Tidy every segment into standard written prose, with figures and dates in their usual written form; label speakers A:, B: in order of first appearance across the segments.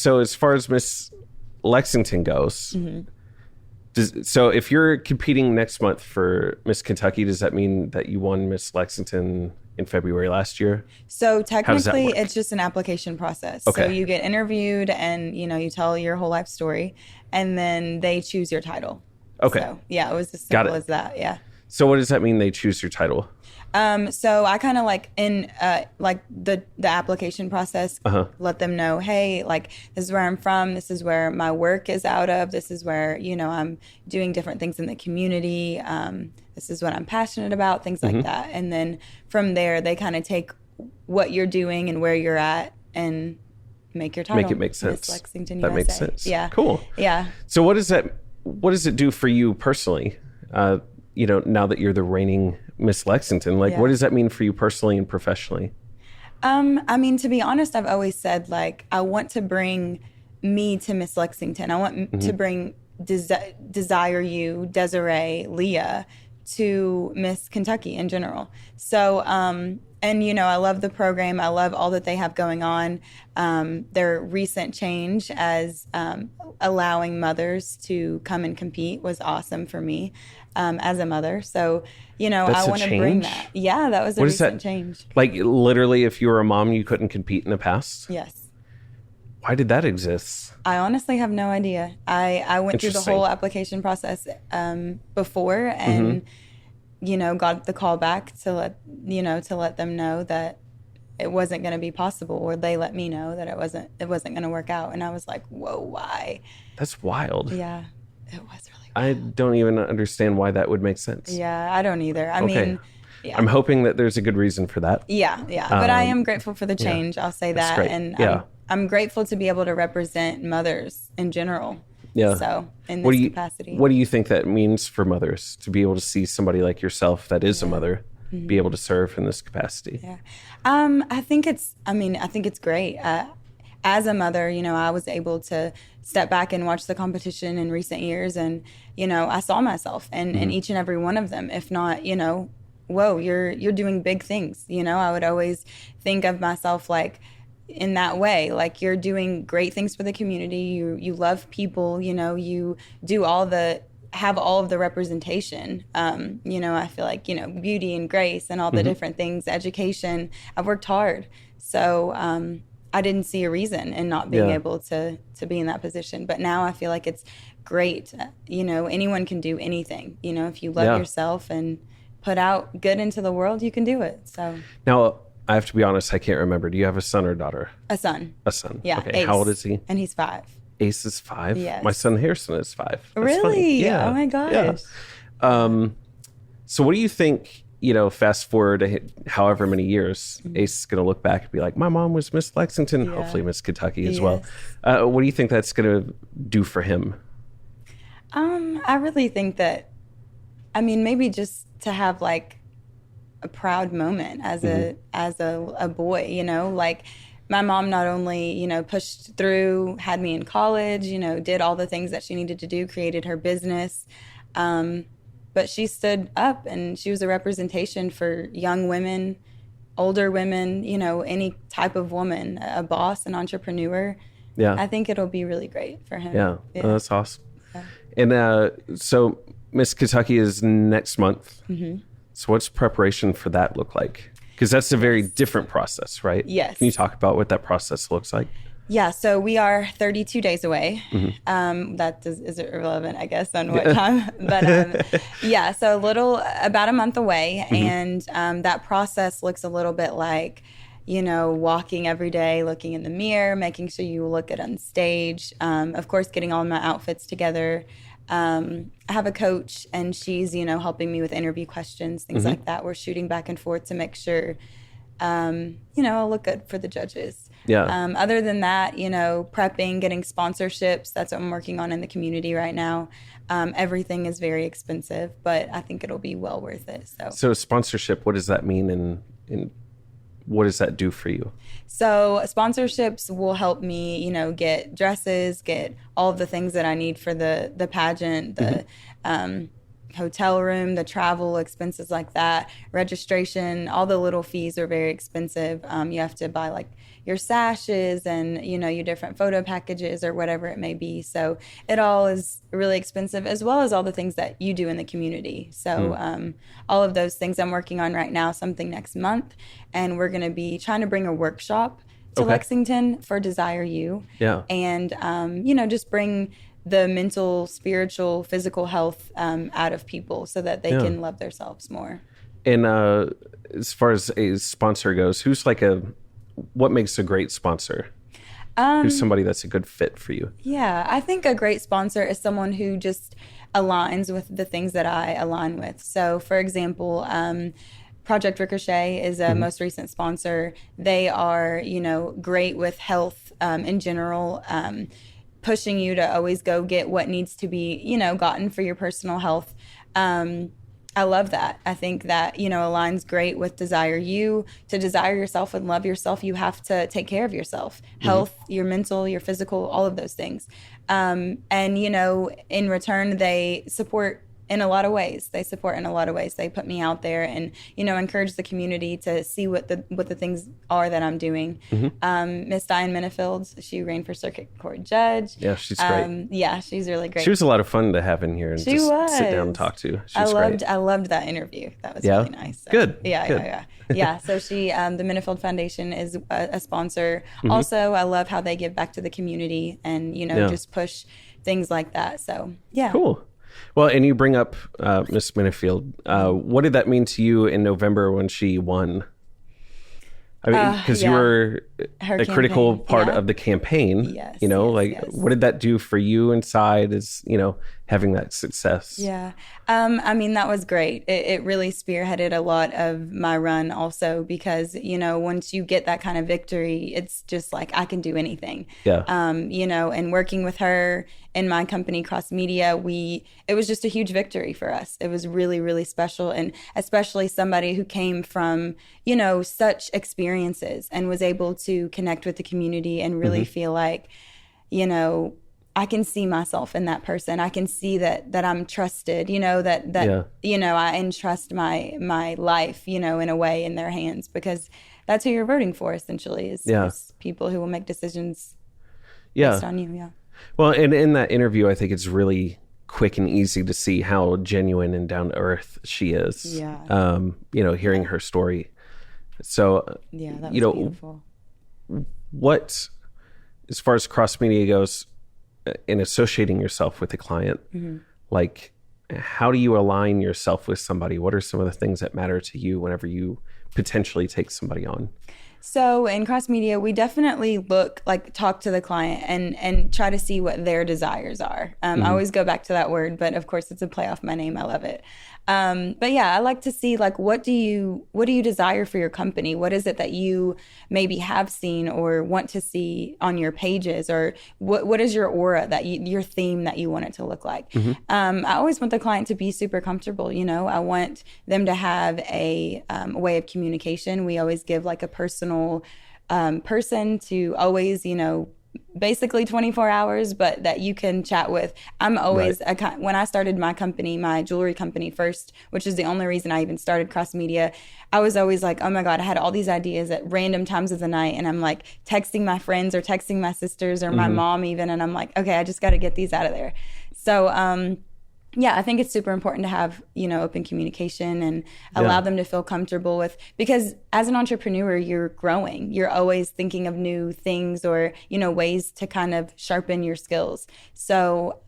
A: So as far as Miss Lexington goes, so if you're competing next month for Miss Kentucky, does that mean that you won Miss Lexington in February last year?
B: So technically, it's just an application process.
A: Okay.
B: So you get interviewed and, you tell your whole life story, and then they choose your title.
A: Okay.
B: So, yeah, it was as simple as that. Yeah.
A: So what does that mean, they choose your title?
B: So I kind of the application process, let them know, hey, like, this is where I'm from. This is where my work is out of. This is where, I'm doing different things in the community. This is what I'm passionate about, things like that. And then from there, they kind of take what you're doing and where you're at and make your title.
A: Make it make sense.
B: Miss Lexington
A: that
B: USA.
A: Makes sense.
B: Yeah.
A: Cool.
B: Yeah.
A: So what does it do for you personally? Now that you're the reigning Miss Lexington, what does that mean for you personally and professionally?
B: I mean, to be honest, I've always said, like, I want to bring me to Miss Lexington. I want to bring Desiree, Leah to Miss Kentucky in general. So, I love the program. I love all that they have going on. Their recent change as allowing mothers to come and compete was awesome for me as a mother. So, I want to bring that. Yeah, that was a recent change.
A: Like, literally, if you were a mom, you couldn't compete in the past?
B: Yes.
A: Why did that exist?
B: I honestly have no idea. I went through the whole application process before and, got the call back to let them know that it wasn't going to be possible, or they let me know that it wasn't going to work out. And I was like, whoa, why?
A: That's wild.
B: Yeah, it was really wild.
A: I don't even understand why that would make sense.
B: Yeah, I don't either. I mean, yeah.
A: I'm hoping that there's a good reason for that.
B: Yeah. But I am grateful for the change. I'll say that.
A: Great.
B: And I'm grateful to be able to represent mothers in general.
A: Yeah.
B: So in this capacity.
A: What do you think that means for mothers to be able to see somebody like yourself that is a mother be able to serve in this capacity?
B: Yeah. I think it's great. As a mother, I was able to step back and watch the competition in recent years, and, I saw myself in each and every one of them. If not, whoa, you're doing big things. I would always think of myself like in that way, like, you're doing great things for the community. You love people, you do have all of the representation. I feel like, beauty and grace and all the different things, education. I've worked hard. So I didn't see a reason in not being able to be in that position. But now I feel like it's great. Anyone can do anything. If you love yourself and put out good into the world, you can do it. So
A: now, I have to be honest, I can't remember. Do you have a son or daughter?
B: A son.
A: A son.
B: Yeah.
A: Okay.
B: Ace.
A: How old is he?
B: And he's 5.
A: Ace is 5?
B: Yes.
A: My son Harrison is 5. That's
B: really?
A: Funny. Yeah.
B: Oh my gosh.
A: Yeah. So what do you think, fast forward however many years, Ace is going to look back and be like, my mom was Miss Lexington, hopefully Miss Kentucky as well. What do you think that's going to do for him?
B: I really think that, maybe just to have like a proud moment as a boy, like, my mom not only, pushed through, had me in college, did all the things that she needed to do, created her business, but she stood up and she was a representation for young women, older women, any type of woman, a boss, an entrepreneur. Yeah. I think it'll be really great for him.
A: Yeah. Oh, that's awesome. Yeah. And so Miss Kentucky is next month. So what's preparation for that look like? Because that's a very different process, right?
B: Yes.
A: Can you talk about what that process looks like?
B: Yeah, so we are 32 days away. That is irrelevant, I guess, on what time. But so about a month away. And that process looks a little bit like, walking every day, looking in the mirror, making sure you look good on stage. Of course, getting all my outfits together. I have a coach, and she's, helping me with interview questions, things like that. We're shooting back and forth to make sure, I'll look good for the judges. Yeah. Other than that, prepping, getting sponsorships. That's what I'm working on in the community right now. Everything is very expensive, but I think it'll be well worth it.
A: So sponsorship, what does that mean, and what does that do for you?
B: So sponsorships will help me, get dresses, get all of the things that I need for the pageant, the hotel room, the travel expenses like that, registration, all the little fees are very expensive. You have to buy like your sashes and, you know, your different photo packages or whatever it may be. So it all is really expensive, as well as all the things that you do in the community. So all of those things I'm working on right now, something next month. And we're going to be trying to bring a workshop to Lexington for Desire You.
A: Yeah.
B: And, you know, just bring the mental, spiritual, physical health out of people so that they can love themselves more.
A: And as far as a sponsor goes, what makes a great sponsor? Who's somebody that's a good fit for you?
B: Yeah, I think a great sponsor is someone who just aligns with the things that I align with. So, for example, Project Ricochet is a most recent sponsor. They are, you know, great with health in general, pushing you to always go get what needs to be, you know, gotten for your personal health. I love that. I think that, you know, aligns great with Desire You. To desire yourself and love yourself, you have to take care of yourself. Health, your mental, your physical, all of those things. And, you know, in return, they support in a lot of ways. They put me out there and, you know, encourage the community to see what the things are that I'm doing. Miss Diane Minifield, she ran for circuit court judge.
A: Yeah, she's great.
B: Yeah, she's really great.
A: She was a lot of fun to have in here and sit down and talk to.
B: I loved that interview. That was really nice. So,
A: Good.
B: Yeah. So she, the Minifield Foundation is a sponsor. Also, I love how they give back to the community and, you know, just push things like that. So, yeah.
A: Cool. Well, and you bring up Miss Minifield. What did that mean to you in November when she won? I mean, because you were a critical part of the campaign.
B: Yes.
A: You know, what did that do for you inside as, you know, having that success?
B: Yeah. I mean, that was great. It really spearheaded a lot of my run also because, you know, once you get that kind of victory, it's just like, I can do anything.
A: Yeah.
B: You know, and working with her in my company, Cross Media, it was just a huge victory for us. It was really, really special. And especially somebody who came from, you know, such experiences and was able to connect with the community and really feel like, you know, I can see myself in that person. I can see that I'm trusted, you know, that you know, I entrust my life, you know, in a way in their hands because that's who you're voting for essentially is people who will make decisions based on you. Yeah.
A: Well, and in that interview, I think it's really quick and easy to see how genuine and down to earth she is.
B: Yeah.
A: You know, hearing her story. So,
B: yeah, that was
A: you know,
B: beautiful.
A: What, as far as Cross Media goes, in associating yourself with a client, like, how do you align yourself with somebody? What are some of the things that matter to you whenever you potentially take somebody on?
B: So in Cross Media, we definitely talk to the client and try to see what their desires are. I always go back to that word, but of course it's a play off my name. I love it. But yeah, I like to see like, what do you desire for your company? What is it that you maybe have seen or want to see on your pages, or what is your aura your theme that you want it to look like? I always want the client to be super comfortable. You know, I want them to have a way of communication. We always give like a personal person to always, you know, basically 24 hours, but that you can chat with. I'm always, when I started my company, my jewelry company first, which is the only reason I even started Cross Media, I was always like, oh my God, I had all these ideas at random times of the night. And I'm like texting my friends or texting my sisters or my mom even. And I'm like, okay, I just got to get these out of there. So, yeah, I think it's super important to have, you know, open communication and allow them to feel comfortable with, because as an entrepreneur, you're growing. You're always thinking of new things or, you know, ways to kind of sharpen your skills. So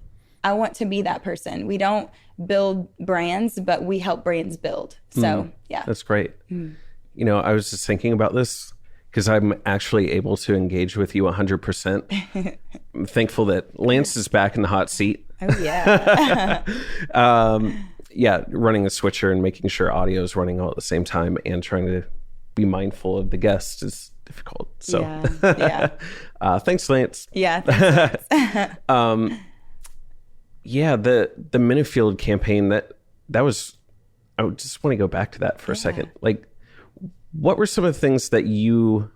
B: I want to be that person. We don't build brands, but we help brands build. So, yeah.
A: That's great. You know, I was just thinking about this because I'm actually able to engage with you 100%. I'm thankful that Lance is back in the hot seat.
B: Oh, yeah.
A: Yeah, running a switcher and making sure audio is running all at the same time and trying to be mindful of the guest is difficult. So, thanks, Lance.
B: Yeah, thanks, Lance.
A: Yeah, the Minifield campaign, that was, I just want to go back to that for a second. Like, what were some of the things that you,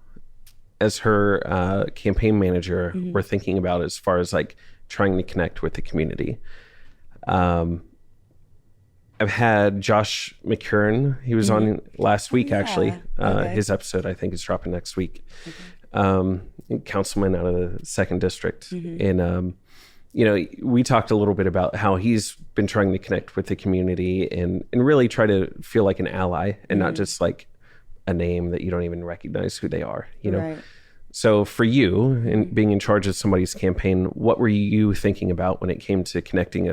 A: as her campaign manager, were thinking about as far as like trying to connect with the community? I've had Josh McCurran. He was on last week, actually. His episode, I think, is dropping next week. councilman out of the 2nd District. And, we talked a little bit about how he's been trying to connect with the community and really try to feel like an ally and not just like a name that you don't even recognize who they are,
B: Right.
A: So for you and being in charge of somebody's campaign, what were you thinking about when it came to connecting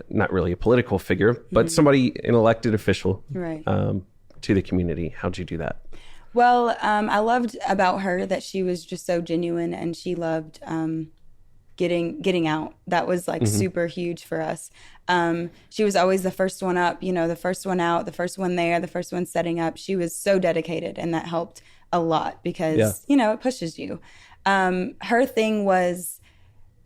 A: not really a political figure, but somebody, an elected official,
B: Right.
A: To the community? How'd you do that?
B: Well, I loved about her that she was just so genuine, and she loved getting out. That was like super huge for us. She was always the first one up, the first one out, the first one there, the first one setting up. She was so dedicated, and that helped a lot because, it pushes you. Her thing was,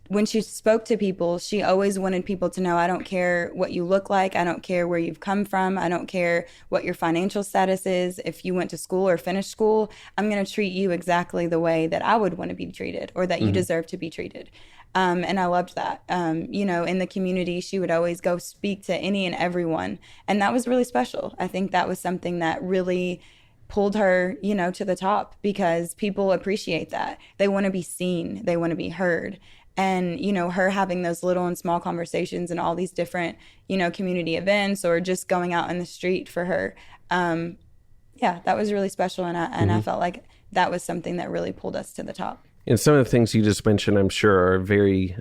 B: when she spoke to people, she always wanted people to know, I don't care what you look like. I don't care where you've come from. I don't care what your financial status is. If you went to school or finished school, I'm going to treat you exactly the way that I would want to be treated or that you deserve to be treated. And I loved that. In the community, she would always go speak to any and everyone. And that was really special. I think that was something that really pulled her, to the top, because people appreciate that. They want to be seen. They want to be heard. And, her having those little and small conversations and all these different, community events or just going out in the street for her. That was really special. And I felt like that was something that really pulled us to the top.
A: And some of the things you just mentioned, I'm sure, are very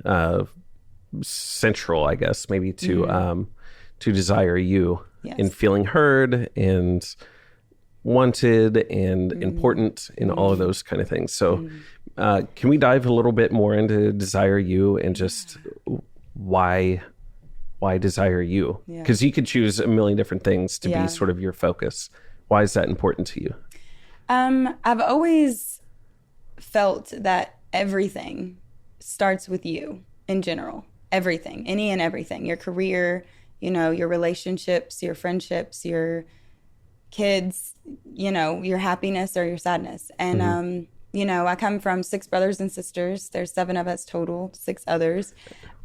A: central, I guess, maybe to Desire You in feeling heard and wanted and important in all of those kind of things. So can we dive a little bit more into Desire You and just why Desire You? Because you could choose a million different things to be sort of your focus. Why is that important to you?
B: I've always felt that everything starts with you in general. Everything, any and everything. Your career, your relationships, your friendships, your kids, your happiness or your sadness. And, I come from 6 brothers and sisters. There's 7 of us total, 6 others.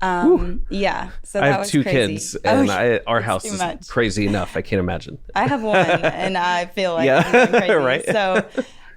B: So
A: I have 2 kids, and our house is crazy enough. I can't imagine.
B: I have 1, and I feel like I'm going crazy.
A: Right.
B: So,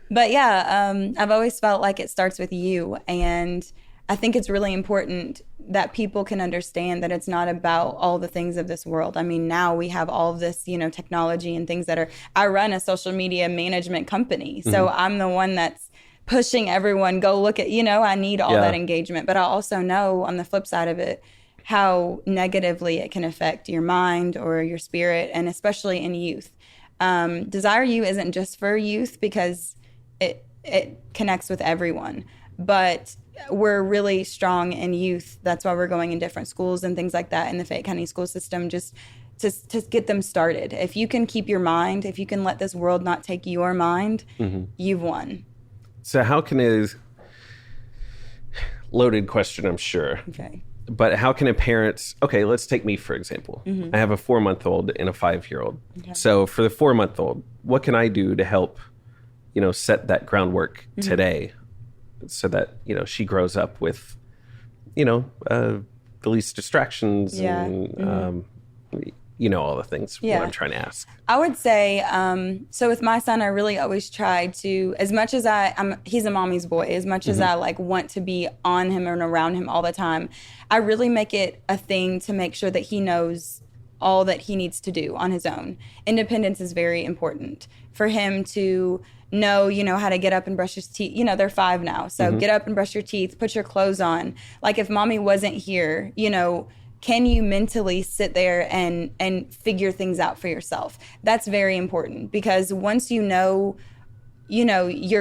B: but I've always felt like it starts with you. And I think it's really important that people can understand that it's not about all the things of this world. I mean, now we have all of this, technology and things I run a social media management company. So I'm the one that's pushing everyone, go look at, I need all that engagement. But I also know on the flip side of it, how negatively it can affect your mind or your spirit, and especially in youth. Desire You isn't just for youth because it connects with everyone. But we're really strong in youth. That's why we're going in different schools and things like that in the Fayette County school system, just to get them started. If you can keep your mind, if you can let this world not take your mind, you've won.
A: So how can loaded question, I'm sure.
B: Okay.
A: But how can a parent, let's take me, for example. I have a 4-month-old and a 5-year-old. Okay. So for the 4-month-old, what can I do to help, set that groundwork today so that, she grows up with, the least distractions and, all the things, what I'm trying to ask.
B: I would say, so with my son, I really always try to, as much as he's a mommy's boy, as much as I want to be on him and around him all the time, I really make it a thing to make sure that he knows all that he needs to do on his own. Independence is very important for him to know, how to get up and brush his teeth. They're 5 now. So get up and brush your teeth, put your clothes on. Like if mommy wasn't here, can you mentally sit there and figure things out for yourself? That's very important, because once you're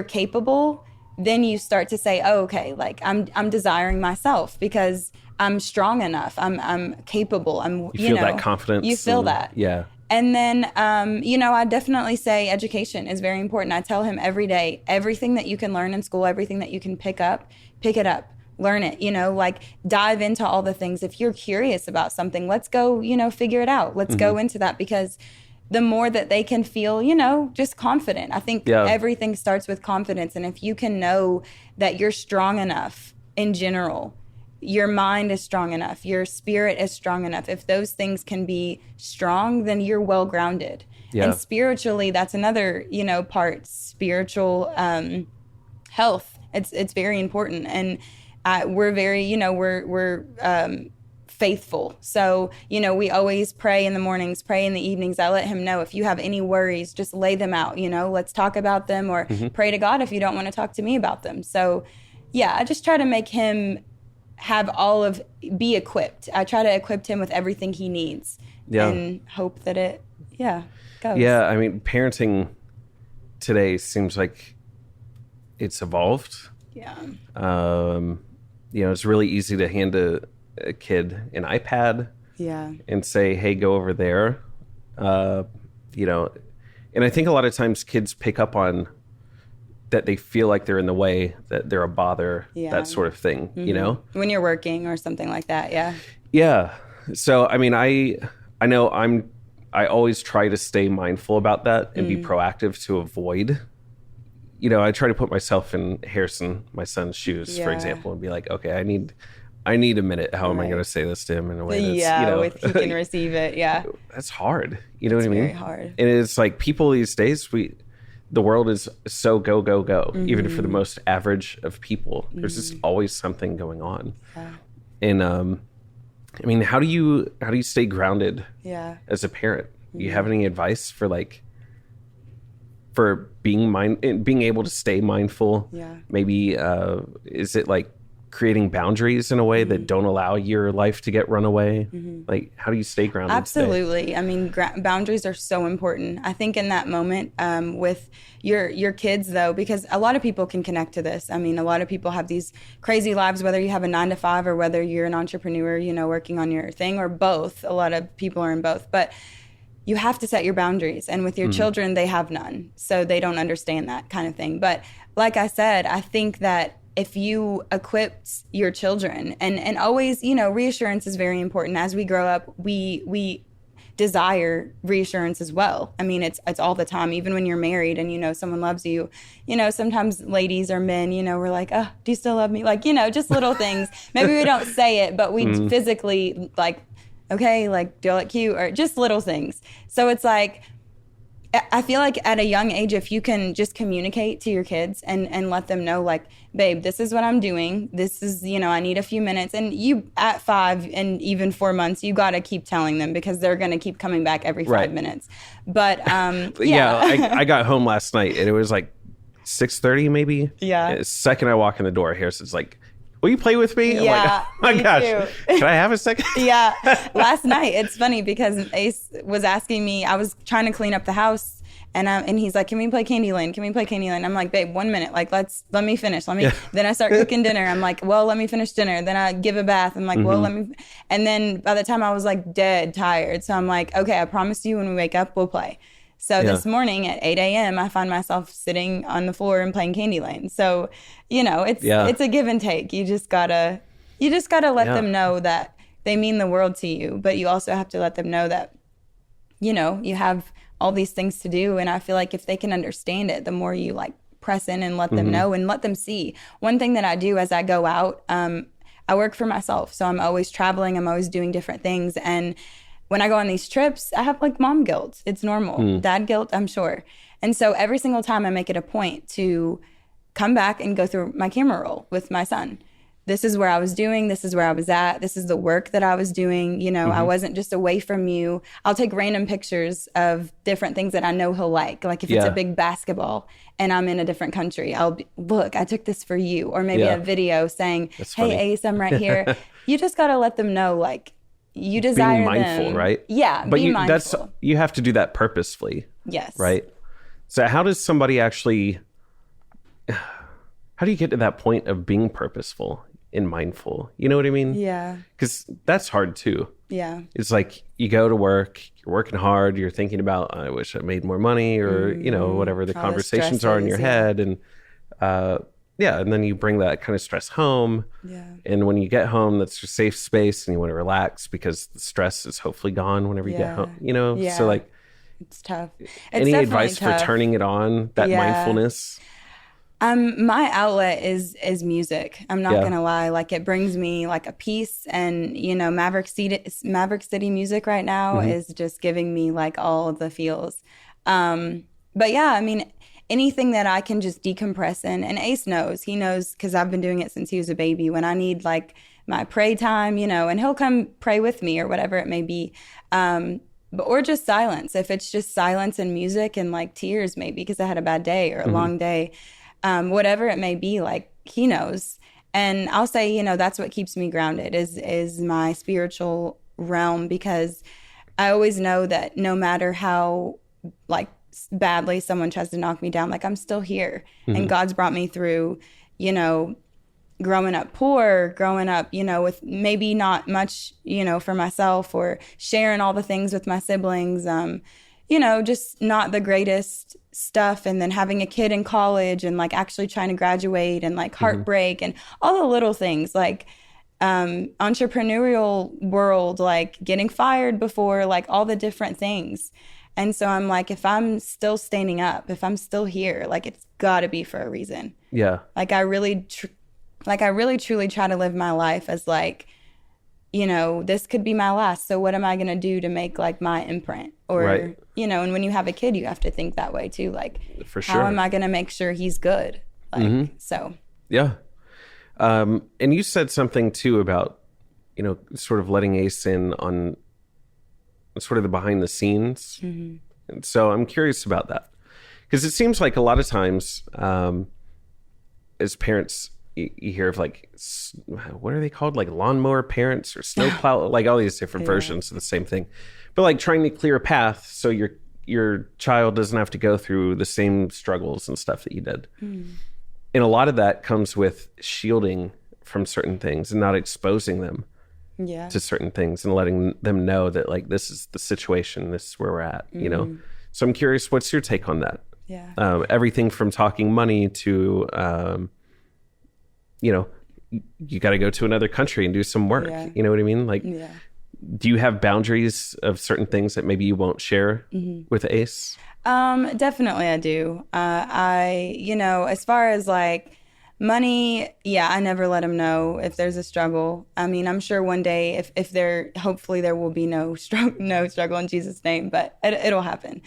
B: capable, then you start to say, oh, okay, like I'm desiring myself because I'm strong enough. I'm capable.
A: You feel that confidence.
B: You feel that.
A: Yeah.
B: And then, I definitely say education is very important. I tell him every day, everything that you can learn in school, everything that you can pick it up. Learn it, dive into all the things. If you're curious about something, let's go, figure it out. Let's go into that, because the more that they can feel, just confident. I think everything starts with confidence. And if you can know that you're strong enough in general, your mind is strong enough, your spirit is strong enough. If those things can be strong, then you're well grounded. Yeah. And spiritually, that's another, part, spiritual, health. It's very important. And we're very, we're faithful. So, we always pray in the mornings, pray in the evenings. I let him know if you have any worries, just lay them out, let's talk about them, or pray to God if you don't want to talk to me about them. So yeah, I just try to make him be equipped. I try to equip him with everything he needs and hope that it goes.
A: Yeah. I mean, parenting today seems like it's evolved.
B: Yeah.
A: It's really easy to hand a kid an iPad and say, hey, go over there. And I think a lot of times kids pick up on that they feel like they're in the way, that they're a bother, that sort of thing, When you're working or something like that, Yeah. So, I mean, I know I always try to stay mindful about that and be proactive to avoid. I try to put myself in Harrison, my son's shoes, for example, and be like, okay, I need a minute. How am I going to say this to him in a way that's,
B: he can receive it. Yeah.
A: That's hard. You know what I mean?
B: Very hard.
A: And it's like people these days, the world is so go, go, go. Even for the most average of people, there's just always something going on. Yeah. And, I mean, how do you stay grounded as a parent? Do you have any advice for being able to stay mindful? Yeah. Maybe, is it like creating boundaries in a way that don't allow your life to get run away? Like, how do you stay grounded?
B: Absolutely. Today? I mean, boundaries are so important. I think in that moment with your kids, though, because a lot of people can connect to this. I mean, a lot of people have these crazy lives, whether you have a 9-to-5 or whether you're an entrepreneur, working on your thing, or both. A lot of people are in both. But you have to set your boundaries. And with your children, they have none. So they don't understand that kind of thing. But like I said, I think that if you equip your children and always, reassurance is very important. As we grow up, we desire reassurance as well. I mean, it's all the time, even when you're married and, someone loves you, sometimes ladies or men, we're like, oh, do you still love me? Like, just little things. Maybe we don't say it, but we physically like, okay, like, do I look cute? Or just little things. So it's like, I feel like at a young age, if you can just communicate to your kids and let them know, like, babe, this is what I'm doing. This is, I need a few minutes. And you, at 5 and even 4 months, you got to keep telling them because they're going to keep coming back every 5 minutes. But,
A: I got home last night and it was like 6:30 maybe. Yeah. The second I walk in the door, Harrison's like, will you play with me?
B: Yeah,
A: I'm like, oh my gosh, can I have a second?
B: Yeah. Last night, it's funny because Ace was asking me, I was trying to clean up the house and he's like, can we play Candyland? Can we play Candyland? I'm like, babe, 1 minute. Like, let me finish. Then I start cooking dinner. I'm like, well, let me finish dinner. Then I give a bath. I'm like, well, let me. And then by the time I was like dead tired. So I'm like, okay, I promise you when we wake up, we'll play. So this morning at 8 a.m., I find myself sitting on the floor and playing Candyland. So, it's a give and take. You just gotta let them know that they mean the world to you. But you also have to let them know that, you have all these things to do. And I feel like if they can understand it, the more you like press in and let them know and let them see. One thing that I do as I go out, I work for myself. So I'm always traveling. I'm always doing different things. And when I go on these trips, I have like mom guilt. It's normal. Dad guilt, I'm sure. And so every single time I make it a point to come back and go through my camera roll with my son. This is where I was doing. This is where I was at. This is the work that I was doing. I wasn't just away from you. I'll take random pictures of different things that I know he'll like. Like if it's a big basketball and I'm in a different country, look, I took this for you. Or maybe a video saying, hey, Ace, I'm right here. You just got to let them know, like, you desire
A: being mindful,
B: them.
A: Right?
B: Yeah,
A: but you have to do that purposefully.
B: Yes.
A: Right? So how does somebody actually... How do you get to that point of being purposeful and mindful? You know what I mean?
B: Yeah.
A: Because that's hard too.
B: Yeah.
A: It's like you go to work, you're working hard, you're thinking about, I wish I made more money, or, whatever the conversations are in your head. And and then you bring that kind of stress home. Yeah. And when you get home, that's your safe space and you want to relax because the stress is hopefully gone whenever you get home, Yeah. So like,
B: it's tough.
A: Any advice for turning it on, that mindfulness?
B: My outlet is music. I'm not gonna lie. Like it brings me like a peace, and Maverick City music right now is just giving me like all of the feels. But yeah, I mean, anything that I can just decompress in. And Ace knows. He knows because I've been doing it since he was a baby. When I need like my pray time, you know, and he'll come pray with me or whatever it may be. Or just silence. If it's just silence and music and like tears maybe because I had a bad day or a long day, whatever it may be, like he knows. And I'll say, you know, that's what keeps me grounded is my spiritual realm, because I always know that no matter how like badly someone tries to knock me down, like I'm still here. And God's brought me through, you know, growing up poor, growing up, you know, with maybe not much, you know, for myself, or sharing all the things with my siblings, you know, just not the greatest stuff. And then having a kid in college and like actually trying to graduate and like heartbreak and all the little things, like entrepreneurial world, like getting fired before, like all the different things. And so I'm like, if I'm still standing up, if I'm still here, like it's got to be for a reason.
A: Yeah.
B: Like I really truly try to live my life as like, you know, this could be my last. So what am I going to do to make like my imprint? Or, you know, and when you have a kid, you have to think that way too. Like,
A: for sure,
B: how am I going to make sure he's good? Like, so.
A: Yeah. And you said something too about, you know, sort of letting Ace in on sort of the behind the scenes. And so I'm curious about that, because it seems like a lot of times as parents, you hear of like, what are they called? Like lawnmower parents or snowplow, like all these different versions of the same thing. But like trying to clear a path so your child doesn't have to go through the same struggles and stuff that you did. And a lot of that comes with shielding from certain things and not exposing them to certain things and letting them know that like, this is the situation, this is where we're at, you know? So I'm curious, what's your take on that?
B: Yeah.
A: Everything from talking money to, you know, you got to go to another country and do some work. You know what I mean? Like, do you have boundaries of certain things that maybe you won't share with Ace?
B: Definitely I do. You know, as far as like money, I never let him know if there's a struggle. I mean, I'm sure one day hopefully there will be no struggle in Jesus' name, but it'll happen.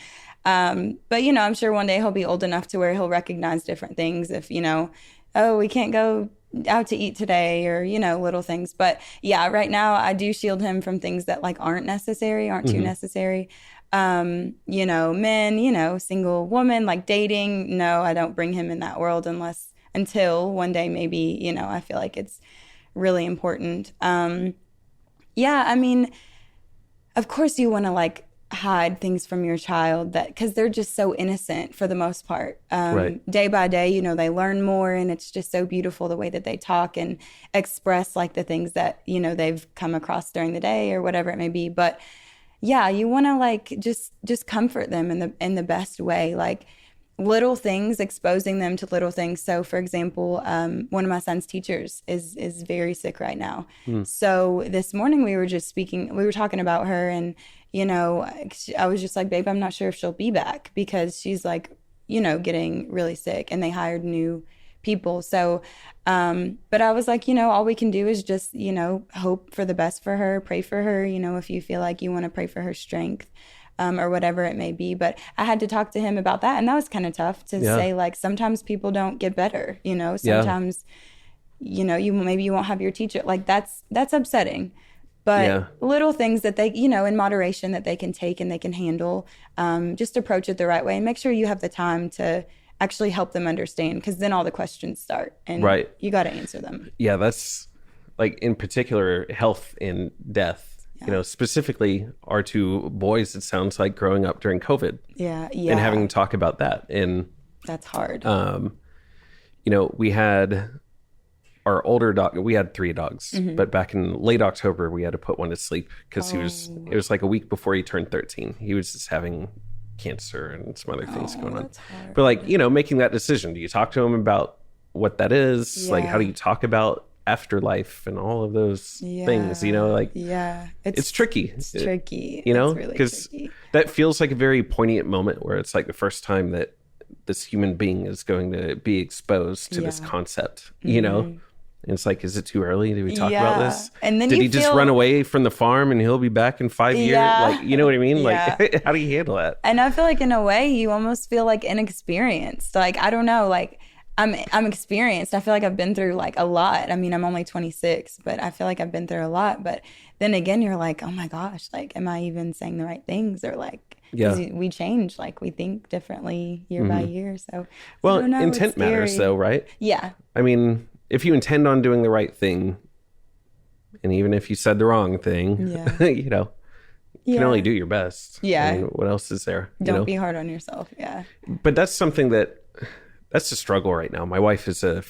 B: But you know, I'm sure one day he'll be old enough to where he'll recognize different things if, you know, oh, we can't go out to eat today, or, you know, little things. But yeah, right now I do shield him from things that like aren't too necessary. You know, men, you know, single woman, like dating. No, I don't bring him in that world until one day maybe, you know, I feel like it's really important. Yeah, I mean, of course you want to like hide things from your child because they're just so innocent for the most part. Day by day, you know, they learn more, and it's just so beautiful the way that they talk and express like the things that, you know, they've come across during the day or whatever it may be. But yeah, you want to like just comfort them in the best way, like little things, exposing them to little things. So for example, one of my son's teachers is very sick right now. So this morning we were talking about her, and you know, I was just like, babe, I'm not sure if she'll be back because she's like, you know, getting really sick, and they hired new people. So, but I was like, you know, all we can do is just, you know, hope for the best for her, pray for her, you know, if you feel like you want to pray for her strength, or whatever it may be. But I had to talk to him about that. And that was kind of tough to say, like, sometimes people don't get better, you know, sometimes, you know, maybe you won't have your teacher. Like that's upsetting. But little things that they, you know, in moderation that they can take and they can handle, just approach it the right way and make sure you have the time to actually help them understand, because then all the questions start and you got to answer them. Yeah,
A: that's like in particular health and death, you know, specifically our two boys, it sounds like growing up during COVID. And having to talk about that. And
B: that's hard.
A: You know, we had our older dog, we had 3 dogs, but back in late October, we had to put one to sleep because it was like a week before he turned 13. He was just having cancer and some other things going on. But like, you know, making that decision, do you talk to him about what that is? Like, how do you talk about afterlife and all of those things, you know, like, it's tricky.
B: It's tricky.
A: You know,
B: because
A: that feels like a very poignant moment where it's like the first time that this human being is going to be exposed to this concept, you know? And it's like, is it too early? Did we talk about this?
B: And then
A: did he just run away from the farm and he'll be back in 5 years? Like, you know what I mean? Like, how do you handle that?
B: And I feel like in a way you almost feel like inexperienced. Like, I don't know, like I'm experienced. I feel like I've been through like a lot. I mean, I'm only 26, but I feel like I've been through a lot. But then again, you're like, oh my gosh, like, am I even saying the right things? Or like, we change, like we think differently year by year. So,
A: well, intent matters though, right?
B: Yeah.
A: I mean, if you intend on doing the right thing, and even if you said the wrong thing, you know, you can only do your best.
B: Yeah.
A: I mean, what else is there?
B: Don't be hard on yourself. Yeah.
A: But that's something that's a struggle right now. My wife is a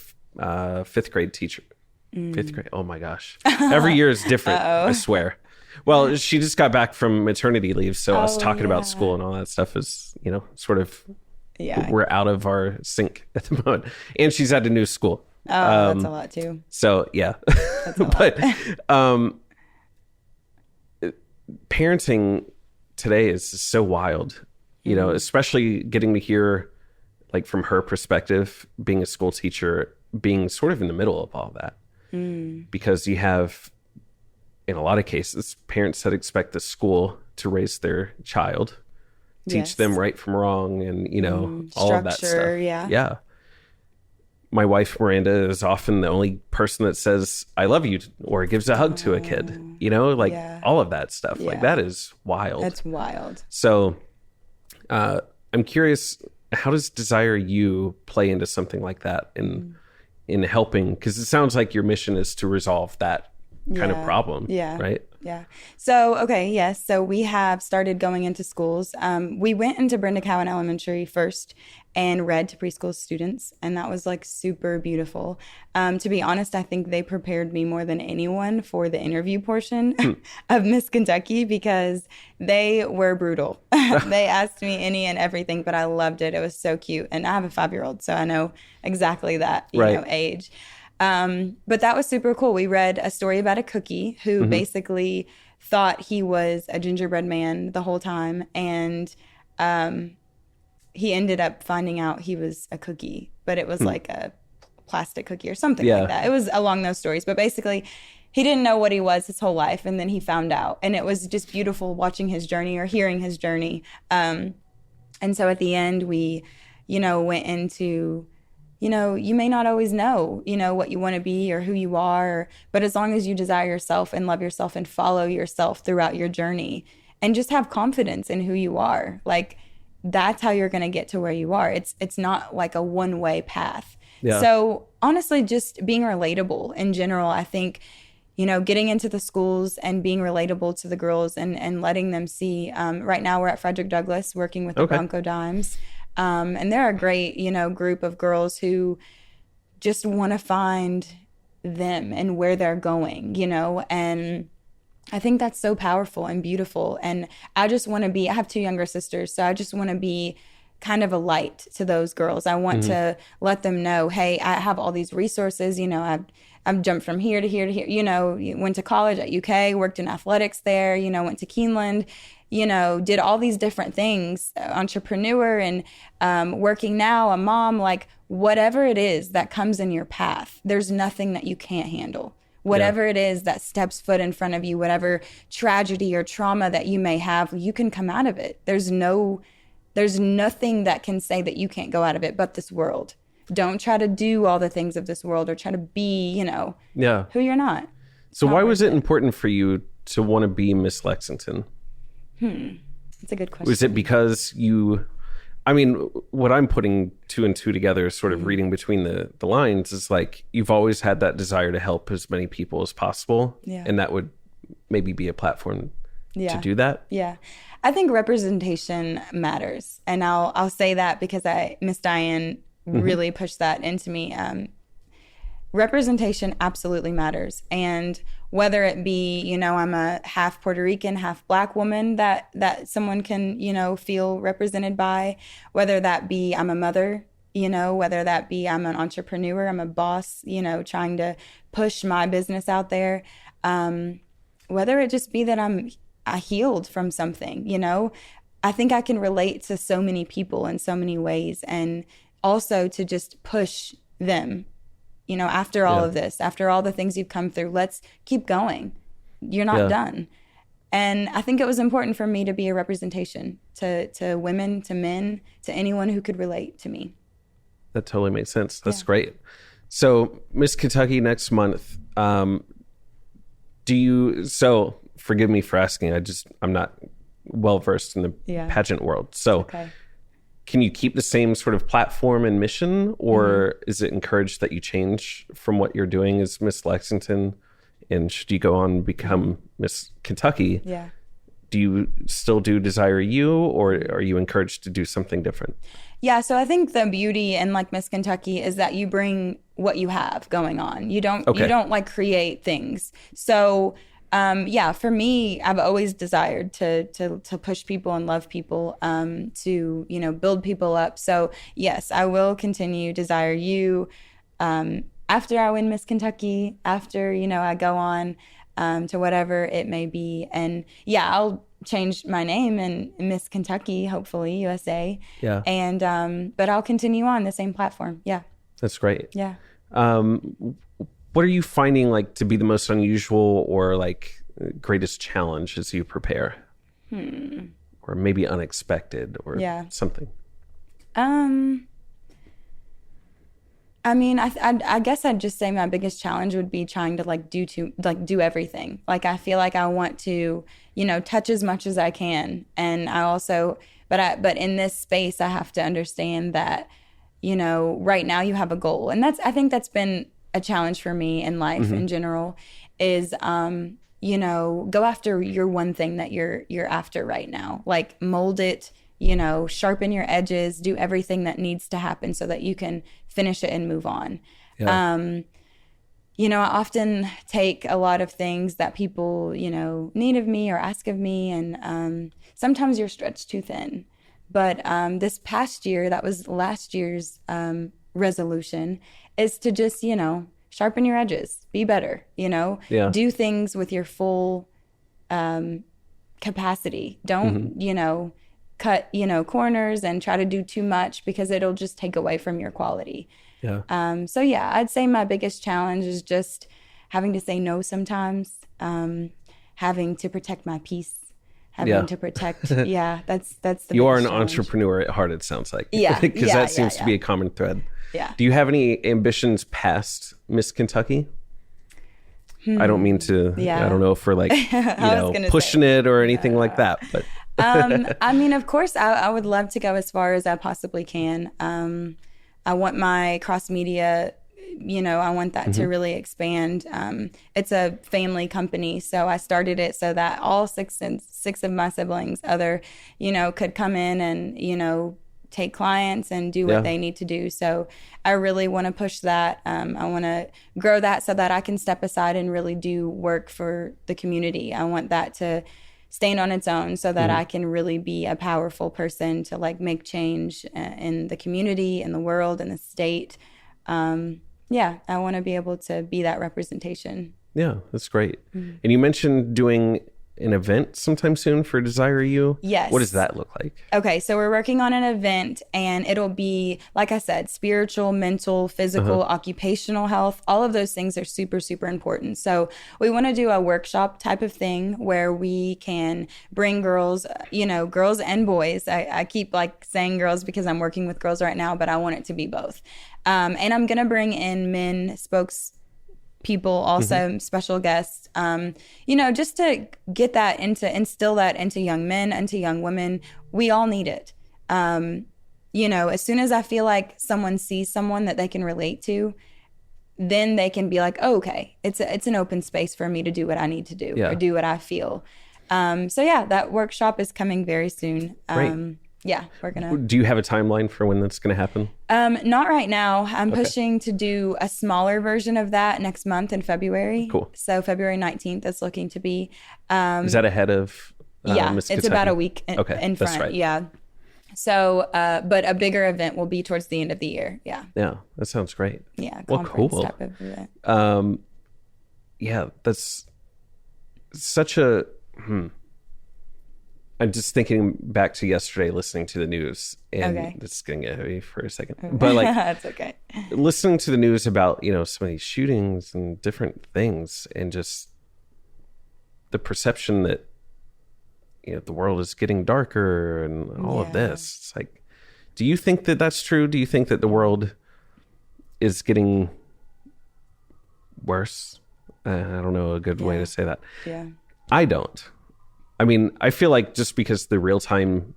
A: fifth grade teacher. Fifth grade. Oh my gosh. Every year is different. I swear. Well, she just got back from maternity leave. So us talking about school and all that stuff is, you know, sort of, we're out of our sync at the moment. And she's at a new school.
B: Oh, that's a lot too.
A: So yeah, but parenting today is so wild, you know, especially getting to hear like from her perspective, being a school teacher, being sort of in the middle of all that, because you have, in a lot of cases, parents that expect the school to raise their child, teach them right from wrong, and you know all of that stuff. Yeah. My wife, Miranda, is often the only person that says, I love you, or gives a hug to a kid, you know, like all of that stuff. Like that is wild.
B: That's wild.
A: So I'm curious, how does Desire You play into something like that in helping? Because it sounds like your mission is to resolve that kind of problem, right?
B: Yeah. So, okay, yes. So we have started going into schools. We went into Brenda Cowan Elementary first and read to preschool students. And that was like super beautiful. To be honest, I think they prepared me more than anyone for the interview portion of Miss Kentucky, because they were brutal. They asked me any and everything, but I loved it. It was so cute. And I have a 5-year-old, so I know exactly that, you know, age. But that was super cool. We read a story about a cookie who basically thought he was a gingerbread man the whole time. And he ended up finding out he was a cookie, but it was like a plastic cookie or something like that. It was along those stories. But basically, he didn't know what he was his whole life. And then he found out. And it was just beautiful watching his journey or hearing his journey. And so at the end, we, you know, went into... You know, you may not always know, you know, what you want to be or who you are, but as long as you desire yourself and love yourself and follow yourself throughout your journey and just have confidence in who you are, like that's how you're going to get to where you are. It's not like a one-way path. Yeah. So honestly, just being relatable in general, I think, you know, getting into the schools and being relatable to the girls and letting them see. Right now we're at Frederick Douglass working with the Bronco Dimes. And they're a great, you know, group of girls who just want to find them and where they're going, you know, and I think that's so powerful and beautiful. And I just want to be, I have 2 younger sisters, so I just want to be kind of a light to those girls. I want to let them know, hey, I have all these resources, you know, I've jumped from here to here to here, you know, went to college at UK, worked in athletics there, you know, went to Keeneland, you know, did all these different things, entrepreneur and working now, a mom, like whatever it is that comes in your path, there's nothing that you can't handle. Whatever it is that steps foot in front of you, whatever tragedy or trauma that you may have, you can come out of it. There's nothing that can say that you can't go out of it but this world. Don't try to do all the things of this world or try to be, you know, who you're not.
A: So why was it important for you to want to be Miss Lexington?
B: That's a good question.
A: Was it because you, I mean, what I'm putting 2 and 2 together, sort of reading between the lines, is like you've always had that desire to help as many people as possible. Yeah. And that would maybe be a platform to do that.
B: Yeah. I think representation matters. And I'll say that because Miss Diane really pushed that into me. Representation absolutely matters. And whether it be, you know, I'm a half Puerto Rican, half Black woman that someone can, you know, feel represented by, whether that be I'm a mother, you know, whether that be I'm an entrepreneur, I'm a boss, you know, trying to push my business out there, whether it just be that I healed from something, you know, I think I can relate to so many people in so many ways, and also to just push them you know, after all of this, after all the things you've come through, let's keep going. You're not done. And I think it was important for me to be a representation to women, to men, to anyone who could relate to me.
A: That totally makes sense. That's great. So Miss Kentucky next month, so forgive me for asking, I'm not well versed in the pageant world. So can you keep the same sort of platform and mission, or is it encouraged that you change from what you're doing as Miss Lexington? And should you go on and become Miss Kentucky, do you still do Desiree You, or are you encouraged to do something different?
B: Yeah, so I think the beauty in like Miss Kentucky is that you bring what you have going on. You don't like create things. So for me, I've always desired to push people and love people, to, you know, build people up. So yes, I will continue Desiree You after I win Miss Kentucky, after, you know, I go on to whatever it may be. And I'll change my name in Miss Kentucky, hopefully USA. Yeah. And but I'll continue on the same platform. Yeah.
A: That's great.
B: Yeah.
A: What are you finding like to be the most unusual or like greatest challenge as you prepare? Or maybe unexpected or something?
B: I mean, I guess I'd just say my biggest challenge would be trying to do everything. Like, I feel like I want to, you know, touch as much as I can. And I also, but in this space, I have to understand that, you know, right now you have a goal. And I think that's been a challenge for me in life in general is, you know, go after your one thing that you're after right now. Like, mold it, you know, sharpen your edges, do everything that needs to happen so that you can finish it and move on. Yeah. You know, I often take a lot of things that people, you know, need of me or ask of me, and sometimes you're stretched too thin. But this past year, that was last year's resolution, is to just, you know, sharpen your edges, be better, you know, do things with your full capacity. Don't, you know, cut, you know, corners and try to do too much, because it'll just take away from your quality. Yeah. I'd say my biggest challenge is just having to say no sometimes, having to protect my peace, having to protect. That's the
A: You are an
B: challenge.
A: Entrepreneur at heart, it sounds like.
B: Yeah.
A: Because that seems to be a common thread.
B: Yeah.
A: Do you have any ambitions past Miss Kentucky? I don't mean to, I don't know if we're like, you know, pushing it or anything like that, but.
B: I mean, of course, I would love to go as far as I possibly can. I want my cross media, you know, I want that to really expand. It's a family company, so I started it so that all six of my siblings, you know, could come in and, you know, take clients and do what they need to do. So I really want to push that. I want to grow that so that I can step aside and really do work for the community. I want that to stand on its own so that I can really be a powerful person to like make change in the community, in the world, in the state. I want to be able to be that representation. Yeah,
A: that's great. And you mentioned doing an event sometime soon for Desiree You?
B: Yes.
A: What does that look like?
B: Okay, so we're working on an event, and it'll be, like I said, spiritual, mental, physical, occupational health. All of those things are super, super important. So we want to do a workshop type of thing where we can bring girls, you know, girls and boys. I keep like saying girls because I'm working with girls right now, but I want it to be both. And I'm going to bring in men people, also special guests, you know, just to instill that into young men, into young women. We all need it. You know, as soon as I feel like someone sees someone that they can relate to, then they can be like, oh, okay, it's an open space for me to do what I need to do or do what I feel. That workshop is coming very soon. Great. We're gonna.
A: Do you have a timeline for when that's gonna happen?
B: Not right now. I'm pushing to do a smaller version of that next month in February.
A: Cool.
B: So February 19th is looking to be.
A: Is that ahead of?
B: Miss Kentucky? It's about a week in front.
A: That's right.
B: Yeah. So, but a bigger event will be towards the end of the year. Yeah.
A: Yeah, that sounds great.
B: Yeah.
A: Cool.
B: Type of event.
A: That's such a. I'm just thinking back to yesterday, listening to the news, and this is going to get heavy for a second, but like,
B: that's okay.
A: Listening to the news about, some of these shootings and different things, and just the perception that, the world is getting darker and all of this. It's like, do you think that that's true? Do you think that the world is getting worse? I don't know a good way to say that.
B: Yeah.
A: I don't. I mean, I feel like just because the real time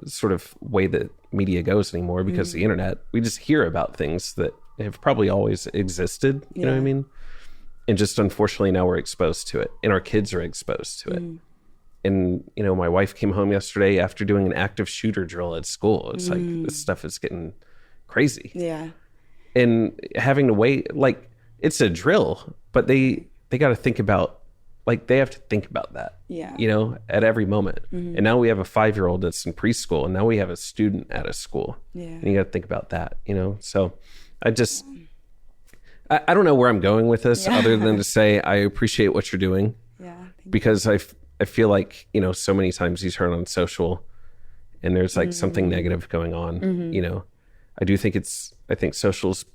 A: sort of way that media goes anymore, because of the internet, we just hear about things that have probably always existed. You know what I mean? And just unfortunately now we're exposed to it, and our kids are exposed to it. And, my wife came home yesterday after doing an active shooter drill at school. It's like, this stuff is getting crazy.
B: Yeah.
A: And having to wait, like, it's a drill, but they got to think about, like, they have to think about that, at every moment. And now we have a 5-year-old that's in preschool, and now we have a student at a school. Yeah. And you got to think about that, So I don't know where I'm going with this other than to say I appreciate what you're doing.
B: Yeah.
A: Because I feel like, so many times you turn on social and there's like something negative going on, I think social's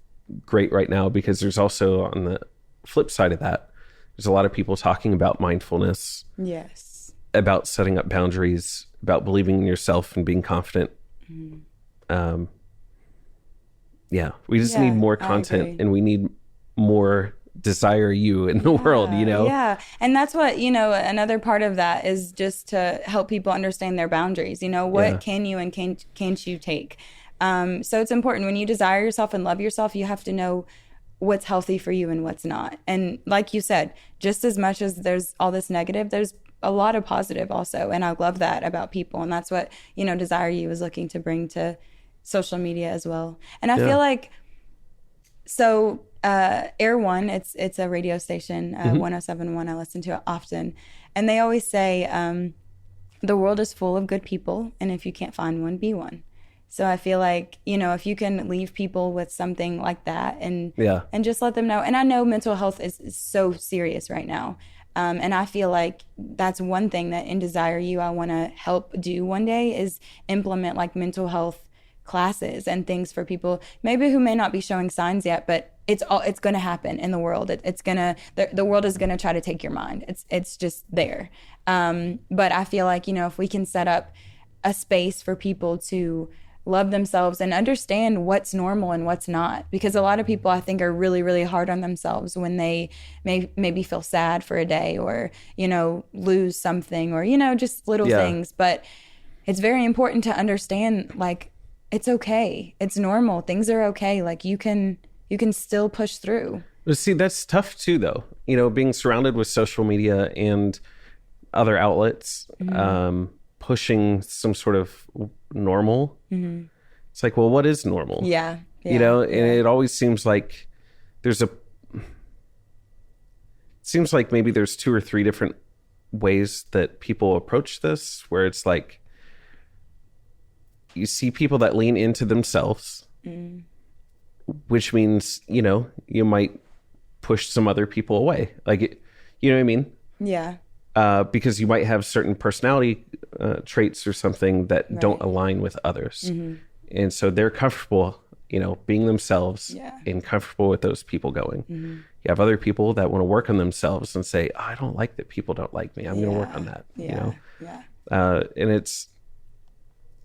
A: great right now, because there's also, on the flip side of that, there's a lot of people talking about mindfulness.
B: Yes.
A: About setting up boundaries, about believing in yourself and being confident. We just need more content, and we need more Desire You in the world,
B: Yeah. And that's what, another part of that is just to help people understand their boundaries. What can you and can't you take? So it's important when you desire yourself and love yourself, you have to know what's healthy for you and what's not. And like you said, just as much as there's all this negative, there's a lot of positive also. And I love that about people. And that's what, Desire You is looking to bring to social media as well. And I feel like, so Air One, it's a radio station, 107.1. I listen to it often. And they always say, the world is full of good people. And if you can't find one, be one. So I feel like, if you can leave people with something like that and just let them know. And I know mental health is so serious right now. And I feel like that's one thing that in Desire You, I want to help do one day, is implement like mental health classes and things for people maybe who may not be showing signs yet, but it's going to happen in the world. The world is going to try to take your mind. It's just there. But I feel like, if we can set up a space for people to love themselves and understand what's normal and what's not. Because a lot of people, I think, are really, really hard on themselves when they maybe feel sad for a day, or, lose something, or, just little things. But it's very important to understand, like, it's okay. It's normal. Things are okay. Like, you can still push through.
A: See, that's tough too, though. Being surrounded with social media and other outlets, pushing some sort of normal. It's like, well, what is normal?
B: Yeah.
A: And it always seems like seems like maybe there's 2 or 3 different ways that people approach this, where it's like, you see people that lean into themselves, which means, you might push some other people away. Like, you know what I mean?
B: Yeah.
A: Because you might have certain personality traits or something that don't align with others. And so they're comfortable, being themselves and comfortable with those people going. You have other people that want to work on themselves and say, oh, I don't like that people don't like me. I'm going to work on that, and it's,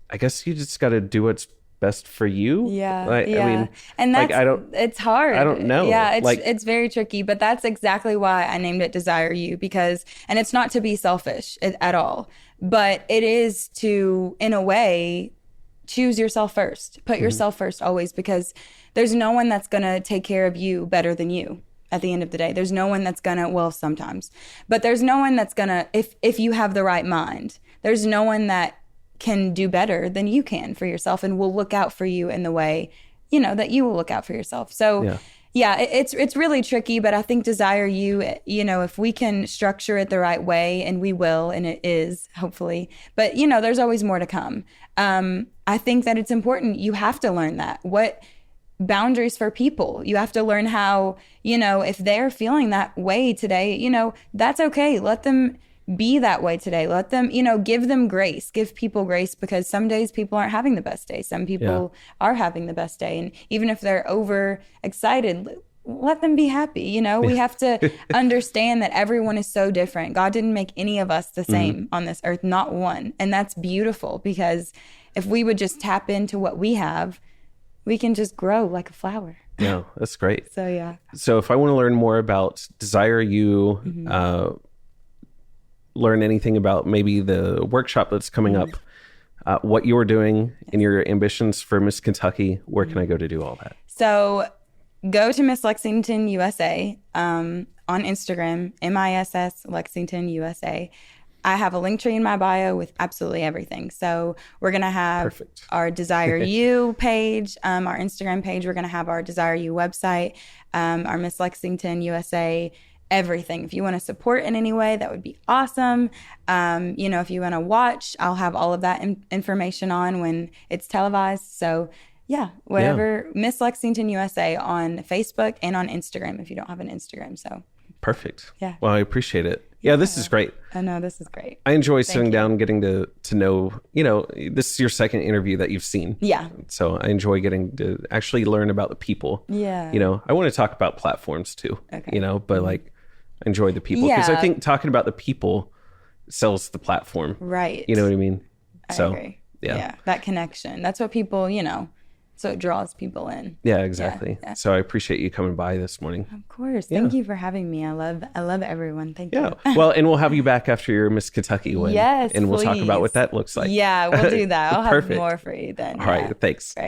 A: I guess you just got to do what's best for you. I mean,
B: and that's, like, it's hard.
A: I don't know.
B: Yeah, it's very tricky, but that's exactly why I named it Desire You, because, and it's not to be selfish at all, but it is to, in a way, choose yourself first. Put yourself first always, because there's no one that's going to take care of you better than you. At the end of the day, there's no one that's gonna, well, sometimes, but there's no one that's gonna, if you have the right mind, there's no one that can do better than you can for yourself, and will look out for you in the way, that you will look out for yourself. So it's really tricky, but I think Desire You, if we can structure it the right way, and we will, and it is, hopefully, but there's always more to come. I think that it's important. You have to learn that. What boundaries for people. You have to learn how, if they're feeling that way today, that's okay. Let them be that way today. Let them, give them grace, give people grace, because some days people aren't having the best day. Some people are having the best day. And even if they're over excited, let them be happy. We have to understand that everyone is so different. God didn't make any of us the same on this earth, not one. And that's beautiful, because if we would just tap into what we have, we can just grow like a flower.
A: Yeah, that's great.
B: So, yeah.
A: So if I want to learn more about Desire You, learn anything about maybe the workshop that's coming up, what you're doing and your ambitions for Miss Kentucky, where can I go to do all that?
B: So go to Miss Lexington USA on Instagram, MISS Lexington USA. I have a link tree in my bio with absolutely everything. So we're going to have our Desire You page, our Instagram page. We're going to have our Desire You website, our Miss Lexington USA, everything. If you want to support in any way, that would be awesome. If you want to watch, I'll have all of that information on when it's televised. So whatever, Miss Lexington USA on Facebook and on Instagram if you don't have an Instagram. So
A: perfect.
B: Yeah.
A: Well, I appreciate it. Yeah, this is great.
B: I know, this is great.
A: I enjoy sitting down, getting to know, this is your second interview that you've seen.
B: Yeah.
A: So I enjoy getting to actually learn about the people.
B: Yeah.
A: I want to talk about platforms too,
B: okay.
A: But like I enjoy the people, because I think talking about the people sells the platform.
B: Right.
A: You know what I mean?
B: I agree. Yeah. That connection. That's what people, so it draws people in.
A: Yeah, exactly. Yeah. So I appreciate you coming by this morning.
B: Of course. Thank you for having me. I love everyone. Thank you.
A: Well, and we'll have you back after your Miss Kentucky win.
B: Yes,
A: and we'll
B: please.
A: talk about what that looks like.
B: Yeah, we'll do that. I'll have
A: Perfect.
B: more for you then.
A: All right. Thanks.
B: Right.